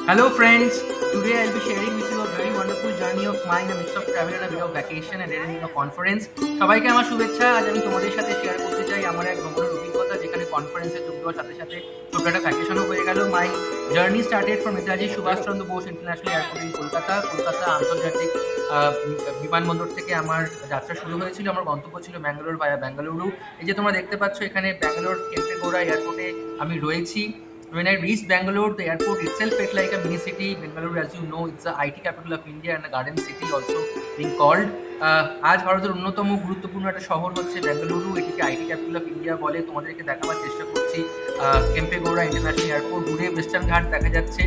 Hello friends, today I'll be sharing with you a very wonderful journey of mine, a mix of travel and a bit of vacation and attending a conference. সবাইকে আমার শুভেচ্ছা। আজ আমি তোমাদের সাথে share করতে চাই আমার এক ভ্রমণের অভিজ্ঞতা, যেখানে কনফারেন্সে যোগ দেওয়ার সাথে সাথে ছোট একটা ভ্যাকেশনও হয়ে গেল। My journey started from Netaji Subhashchandra Bose international airport in Kolkata আন্তর্জাতিক বিমানবন্দর থেকে আমার যাত্রা শুরু হয়েছিল। আমার গন্তব্য ছিল ব্যাঙ্গালোর ভায়া বেঙ্গালুরু। এই যে তোমরা দেখতে পাচ্ছ এখানে ব্যাঙ্গালোর কেম্পেগৌড়া এয়ারপোর্টে আমি রয়েছি। When I reached Bangalore, the airport itself felt like a mini city. Bangalore, as you know, it's the IT capital of India and a garden city also being called. আজ ভারতের অন্যতম গুরুত্বপূর্ণ একটা শহর হচ্ছে বেঙ্গালুরু। এটিকে আইটি ক্যাপিটাল অফ ইন্ডিয়া বলে। তোমাদেরকে দেখাবার চেষ্টা করছি কেম্পেগৌড়া ইন্টারন্যাশনাল এয়ারপোর্ট। দূরে ওয়েস্টার্ন ঘাট দেখা যাচ্ছে।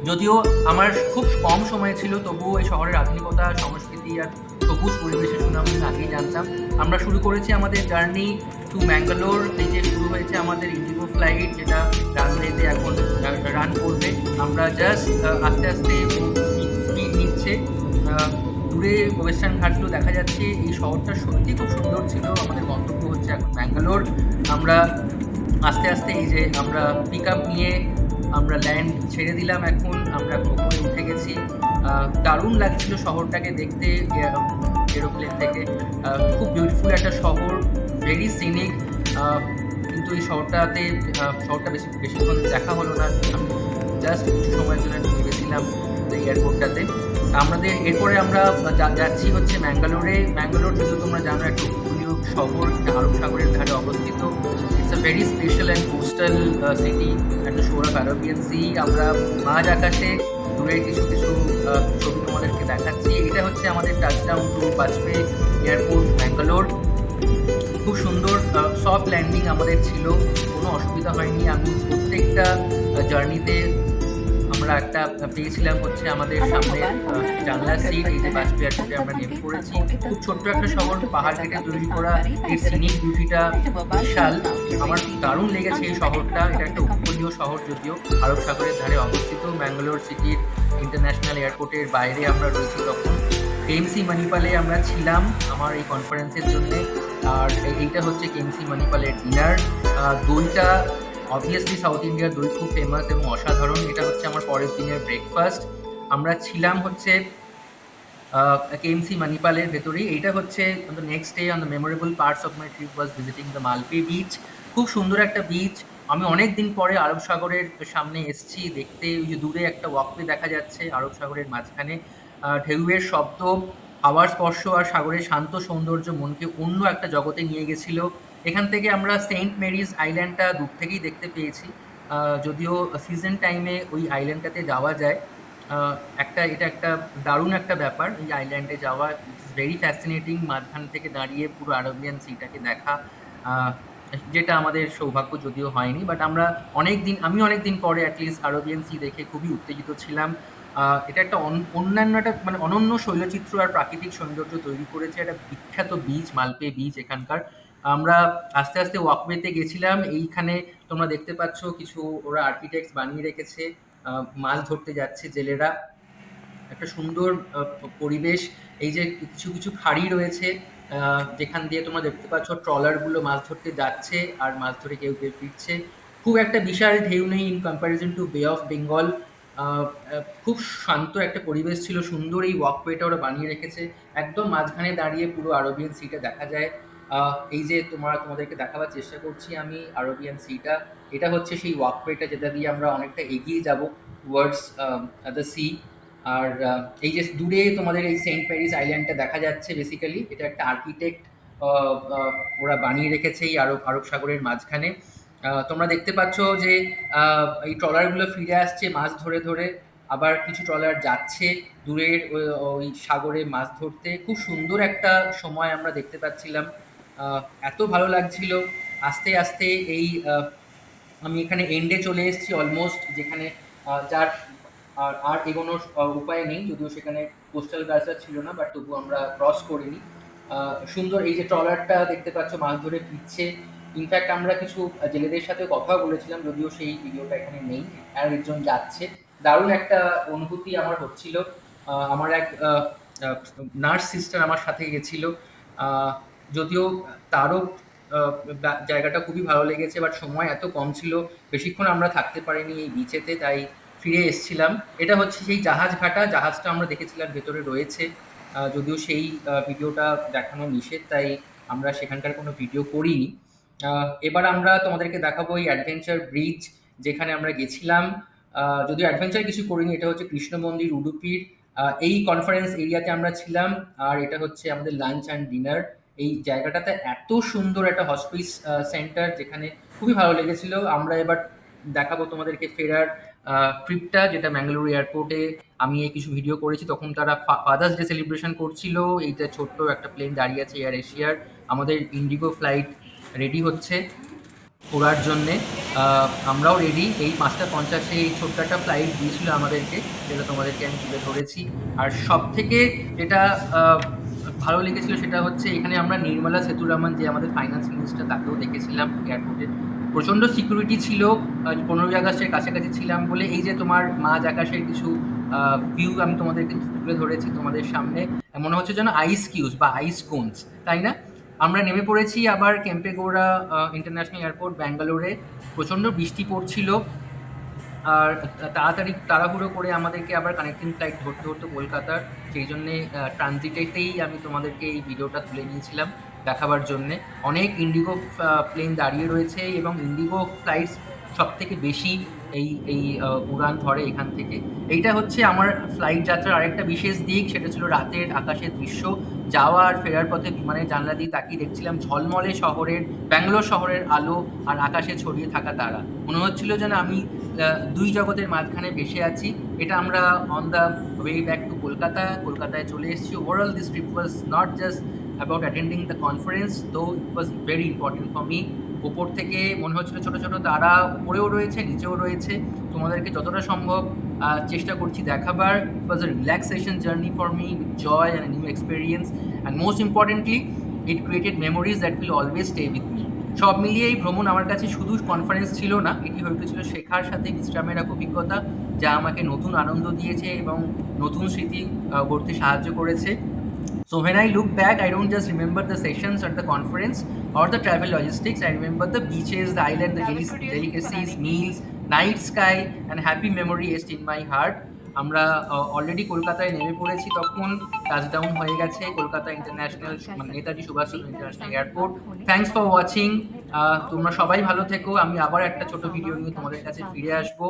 যদিও আমার খুব কম সময় ছিল, তবুও এই শহরের আধুনিকতা, সংস্কৃতি আর সবুজ পরিবেশের সুনাম আমি আগেই জানতাম। আমরা শুরু করেছি আমাদের জার্নি টু ম্যাঙ্গালোর। এই যে শুরু হয়েছে আমাদের ইন্ডিগো ফ্লাইট, যেটা রানওয়েতে এখন রান করবে। আমরা জাস্ট আস্তে আস্তে স্পিড নিচ্ছে। দূরে ওয়েস্টার্ন ঘাটগুলো দেখা যাচ্ছে। এই শহরটা সত্যি খুব সুন্দর ছিল। আমাদের গন্তব্য হচ্ছে এখন ব্যাঙ্গালোর। আমরা আস্তে আস্তে এই যে আমরা পিক আপ নিয়ে আমরা ল্যান্ড ছেড়ে দিলাম। এখন আমরা উপরে উঠে গেছি। দারুণ লাগছিল শহরটাকে দেখতে এরোপ্লেন থেকে। খুব বিউটিফুল একটা শহর, ভেরি সিনিক। কিন্তু এই শহরটা বেশিক্ষণ দেখা হলো না। আমি জাস্ট কিছু সময়ের জন্য ঢুকে গেছিলাম এই এয়ারপোর্টটাতে। আমাদের এরপরে আমরা যাচ্ছি হচ্ছে ম্যাঙ্গালোর যদি তোমরা জানো, একটা উপকূলীয় শহর, আরব সাগরের ধারে অবস্থিত। It's a very special and coastal city at the shore of Arabian sea. আমরা মাঝ আকাশে দূরে কিছু কিছু ছবি তোমাদেরকে দেখাচ্ছি। এটা হচ্ছে আমাদের টাচডাউন টু বাজপে এয়ারপোর্ট ব্যাঙ্গালোর। খুব সুন্দর সফট ল্যান্ডিং আমাদের ছিল, কোনো অসুবিধা হয়নি। আমি প্রত্যেকটা জার্নিতে আমরা একটা পেয়েছিলাম হচ্ছে আমাদের সামনে জানলার সিট। এই যে বাজপে এয়ারপোর্টে আমরা নেমে পড়েছি। খুব ছোট্ট একটা শহর, পাহাড় কেটে তৈরি করা। এর সিনিক বিউটিটা বিশাল। আমার দারুণ লেগেছে এই শহরটা। এটা একটা উপকূলীয় শহর, যদিও আরব সাগরের ধারে অবস্থিত। ব্যাঙ্গালোর সিটির ইন্টারন্যাশনাল এয়ারপোর্টের বাইরে আমরা রয়েছি তখন। কেএমসি মণিপালে আমরা ছিলাম আমার এই কনফারেন্সের জন্য। আর এইটা হচ্ছে কেএমসি মণিপালের ডিনার। দইটা অবভিয়াসলি সাউথ ইন্ডিয়ার দই খুব ফেমাস এবং অসাধারণ। এটা হচ্ছে আমার পরের দিনের ব্রেকফাস্ট। আমরা ছিলাম হচ্ছে কেএমসি মণিপালের ভেতরেই। এইটা হচ্ছে the next day on the memorable parts of my trip was visiting the Malpe beach. খুব সুন্দর একটা বিচ। আমি অনেক দিন পরে আরব সাগরের সামনে এসছি দেখতে। ওই যে দূরে একটা ওয়াকওয়ে দেখা যাচ্ছে আরব সাগরের মাঝখানে। ঢেউয়ের শব্দ, হাওয়ার স্পর্শ আর সাগরের শান্ত সৌন্দর্য মনকে অন্য একটা জগতে নিয়ে গেছিল। এখান থেকে আমরা সেন্ট মেরিজ আইল্যান্ডটা দূর থেকেই দেখতে পেয়েছি। যদিও সিজন টাইমে ওই আইল্যান্ডটাতে যাওয়া যায়। এটা একটা দারুণ একটা ব্যাপার এই আইল্যান্ডে যাওয়া। ইটস ভেরি ফ্যাসিনেটিং, মাঝখান থেকে দাঁড়িয়ে পুরো আরবিয়ান সিটাকে দেখা। আহ, যেটা আমাদের সৌভাগ্য যদিও হয়নি, বাট আমি অনেক দিন পরে অ্যাটলিস্ট আরবিয়ান সি দেখে খুবই উত্তেজিত ছিলাম। এটা একটা অন্যান্য একটা মানে অনন্য শৈলচিত্র আর প্রাকৃতিক সৌন্দর্য তৈরি করেছে একটা বিখ্যাত বিচ, মালপে বিচ এখানকার। আমরা আস্তে আস্তে ওয়াকওয়েতে গেছিলাম। এইখানে তোমরা দেখতে পাচ্ছ কিছু ওরা আর্কিটেক্টস বানিয়ে রেখেছে। মাছ ধরতে যাচ্ছে জেলেরা। একটা সুন্দর পরিবেশ। এই যে কিছু কিছু খাড়ি রয়েছে, যেখান দিয়ে তোমরা দেখতে পাচ্ছ ট্রলারগুলো মাছ ধরতে যাচ্ছে আর মাছ ধরে কেউ কেউ ফিরছে। খুব একটা বিশাল ঢেউ নেই ইন কম্প্যারিজন টু বে অফ বেঙ্গল। খুব শান্ত একটা পরিবেশ ছিল। সুন্দর এই ওয়াকওয়েটা ওরা বানিয়ে রেখেছে। একদম মাঝখানে দাঁড়িয়ে পুরো আরবিয়ান সিটা দেখা যায়। এই যে তোমাদেরকে দেখাবার চেষ্টা করছি আমি আরবিয়ান সিটা। এটা হচ্ছে সেই ওয়াকওয়েটা যেটা দিয়ে আমরা অনেকটা এগিয়ে যাব টুয়ার্ডস দ্য সি। আর এই যে দূরে তোমাদের এই সেন্ট মেরিজ আইল্যান্ডটা দেখা যাচ্ছে, বেসিক্যালি এটা একটা আর্কিটেক্ট ওরা বানিয়ে রেখেছে এই আরব আরব সাগরের মাঝখানে। তোমরা দেখতে পাচ্ছ যে এই ট্রলারগুলো ফিরে আসছে মাছ ধরে ধরে। আবার কিছু ট্রলার যাচ্ছে দূরের ওই সাগরে মাছ ধরতে। খুব সুন্দর একটা সময় আমরা দেখতে পাচ্ছিলাম। এত ভালো লাগছিল। আস্তে আস্তে এই আমি এখানে এন্ডে চলে এসেছি অলমোস্ট, যেখানে যার আর এগোনোর উপায় নেই। যদিও সেখানে কোস্টাল গার্ডসরা ছিল না, বাট তবু আমরা ক্রস করিনি। সুন্দর এই যে ট্রলারটা দেখতে পাচ্ছ মাছ ধরে ফিরছে। ইনফ্যাক্ট আমরা কিছু জেলেদের সাথে কথাও বলেছিলাম, যদিও সেই ভিডিওটা এখানে নেই। আর একজন যাচ্ছে। দারুণ একটা অনুভূতি আমার হচ্ছিল। আমার এক নার্স সিস্টার আমার সাথে গেছিল। আহ, যদিও তারও জায়গাটা খুবই ভালো লেগেছে, বাট সময় এত কম ছিল, বেশিক্ষণ আমরা থাকতে পারিনি এই বিচেতে। তাই ফিরে এসেছিলাম। এটা হচ্ছে সেই জাহাজ ঘাটা, জাহাজটা আমরা দেখেছিলাম ভেতরে রয়েছে। যদিও সেই ভিডিওটা দেখানো নিষেধ, তাই আমরা সেখানকার কোনো ভিডিও করিনি। এবার আমরা তোমাদেরকে দেখাবো এই অ্যাডভেঞ্চার ব্রিজ যেখানে আমরা গেছিলাম। যদিও অ্যাডভেঞ্চার কিছু করিনি, এটা হচ্ছে কৃষ্ণ মন্দির উডুপির এই কনফারেন্স এরিয়াতে আমরা ছিলাম। আর এটা হচ্ছে আমাদের লাঞ্চ অ্যান্ড ডিনার। এই জায়গাটাতে এত সুন্দর একটা হসপিস সেন্টার, যেখানে খুবই ভালো লেগেছিল। আমরা এবার দেখাবো তোমাদেরকে ফেরার ট্রিপটা, যেটা ম্যাঙ্গালোর এয়ারপোর্টে আমি এই কিছু ভিডিও করেছি। তখন তারা ফাদার্স ডে সেলিব্রেশন করছিল। এইটা ছোট্ট একটা প্লেন দাঁড়িয়ে আছে এয়ার এশিয়ার। আমাদের ইন্ডিগো ফ্লাইট রেডি হচ্ছে ওড়ার জন্যে। আমরাও রেডি। এই ৫টা ৫০-এ এই ছোট্ট একটা ফ্লাইট দিয়েছিল আমাদেরকে, যেটা তোমাদেরকে আমি তুলে ধরেছি। আর সব থেকে যেটা ভালো লেগেছিল সেটা হচ্ছে এখানে আমরা নির্মলা সেতুরামান, যে আমাদের ফাইন্যান্স মিনিস্টার, তাকেও দেখেছিলাম এয়ারপোর্টে। প্রচণ্ড সিকিউরিটি ছিল। ১৫ই আগস্টের কাছাকাছি ছিলাম বলে এই যে তোমার মাঝ আকাশের কিছু ভিউ আমি তোমাদেরকে তুলে ধরেছি তোমাদের সামনে, মনে হচ্ছে যেন আইস কিউবস বা আইস কোনস, তাই না? আমরা নেমে পড়েছি আবার কেম্পেগৌড়া ইন্টারন্যাশনাল এয়ারপোর্ট ব্যাঙ্গালোরে। প্রচণ্ড বৃষ্টি পড়ছিল। আর তাড়াতাড়ি তাড়াহুড়ো করে আমাদেরকে আবার কানেক্টিং ফ্লাইট ধরতে হতো কলকাতার। সেই জন্যে ট্রানজিটেতেই আমি তোমাদেরকে এই ভিডিওটা তুলে নিয়েছিলাম দেখাবার জন্যে। অনেক ইন্ডিগো প্লেন দাঁড়িয়ে রয়েছে এবং ইন্ডিগো ফ্লাইটস সব থেকে বেশি এই এই উড়ান ধরে এখান থেকে। এইটা হচ্ছে আমার ফ্লাইট যাত্রার আরেকটা বিশেষ দিক, সেটা ছিল রাতের আকাশের দৃশ্য। যাওয়া আর ফেরার পথে বিমানের জানলা দিয়ে তাকিয়ে দেখছিলাম ঝলমলে শহরের, ব্যাঙ্গালোর শহরের আলো আর আকাশে ছড়িয়ে থাকা তারা। মনে হচ্ছিল যেন আমি দুই জগতের মাঝখানে ভেসে আছি। এটা আমরা on the way back to Kolkata, কলকাতায় চলে এসেছি। Overall this trip was not just about attending the conference, তো it was very important for me. ওপর থেকে মনে হচ্ছিল ছোট ছোট তারা উপরেও রয়েছে, নিচেও রয়েছে। তোমাদেরকে যতটা সম্ভব চেষ্টা করছি দেখাবার। It was a relaxation journey for me with joy and new experience, and most importantly it created memories that will always stay with me. সব মিলিয়ে এই ভ্রমণ আমার কাছে শুধু কনফারেন্স ছিল না, এটি হয়ে উঠেছিল শেখার সাথে বিশ্রামের এক অভিজ্ঞতা, যা আমাকে নতুন আনন্দ দিয়েছে এবং নতুন স্মৃতি গড়তে সাহায্য করেছে। So when I look back, I don't just remember the sessions at the conference or the travel logistics. I remember the beaches, the island, the delicacies, meals, night sky, and happy memory etched in my heart. আমরা already কলকাতায় নেমে পড়েছি, তখন touchdown হয়ে গেছে Kolkata international, মানে Netaji Subhashchandra international airport. Thanks for watching. তোমরা সবাই ভালো থেকো। আমি আবার একটা ছোট ভিডিও নিয়ে তোমাদের কাছে ফিরে আসবো।